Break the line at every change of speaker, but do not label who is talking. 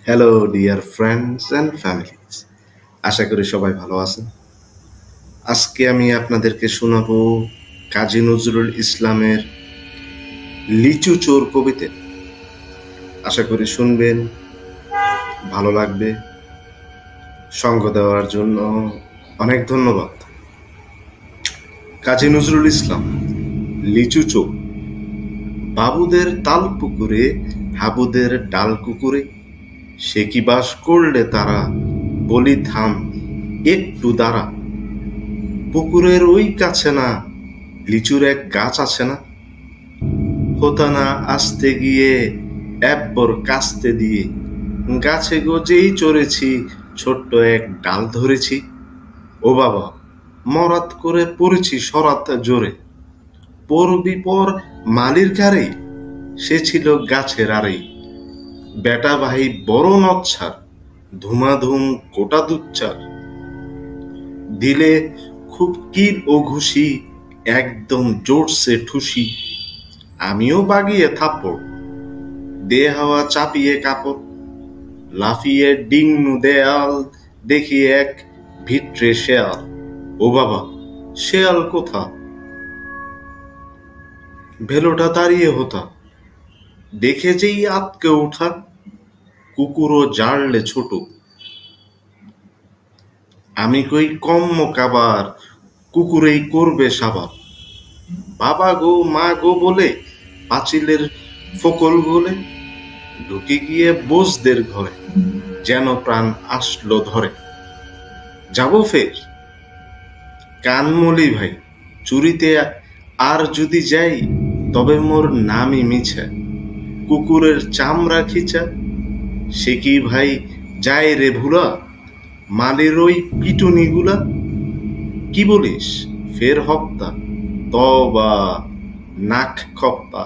Hello dear friends and families, আশা করি সবাই ভালো আছেন। আজকে আমি আপনাদেরকে শোনাবো কাজী নজরুল ইসলামের লিচু চোর কবিতা। আশা করি শুনবেন, ভালো লাগবে। সঙ্গ দেওয়ার জন্য অনেক ধন্যবাদ। কাজী নজরুল ইসলাম, লিচু চোর। বাবুদের তাল পুকুরে, হাবুদের ডাল কুকুরে, সে কি বাস করলে তারা, বলি থাম একটু দাঁড়া। পুকুরের ওই কাছে না লিচুর এক গাছ আছে না, হতা না আসতে গিয়ে একবার কাস্তে দিয়ে, গাছে গজেই চড়েছি, ছোট্ট এক ডাল ধরেছি। ও বাবা, মরাত করে পড়েছি সরাত জোরে, পড়বি পর মালির ঘাড়ে, সে ছিল গাছের আড়ে। বেটা ভাই বড় নচ্ছার, ধুমাধুম গোটা দুচ্চার, দিলে খুব কিল ও ঘুষি, একদম জোরসে ঠুসি। আমিও বাগিয়ে থাপ্পড়, দে হাওয়া চাপিয়ে কাপড়, লাফিয়ে ডিংনু দেয়াল, দেখি এক ভিটরে শেয়াল। ও বাবা, শেয়াল কোথা, ভেলোটা দাঁড়িয়ে হতা, দেখে যেই আতকে উঠা, কুকুরও জাড়লে ছোট। আমি কই কম্ম কাবার, কুকুরেই করবে সাবার। বাবা গো মা গো বলে পাঁচিলের ফকল বলে, ঢুকে গিয়ে বোসদের ঘরে, যেন প্রাণ আসলো ধরে। যাব ফের, কানমলি ভাই, চুরিতে আর যদি যাই, তবে মোর নামই মিছা, কুকুরের চামড়া খিচা। সে কি ভাই যায় রে ভুলা, মালের ওই পিটুনিগুলা। কি বলিস ফের হপ্তা, তবা নাক খপ্তা।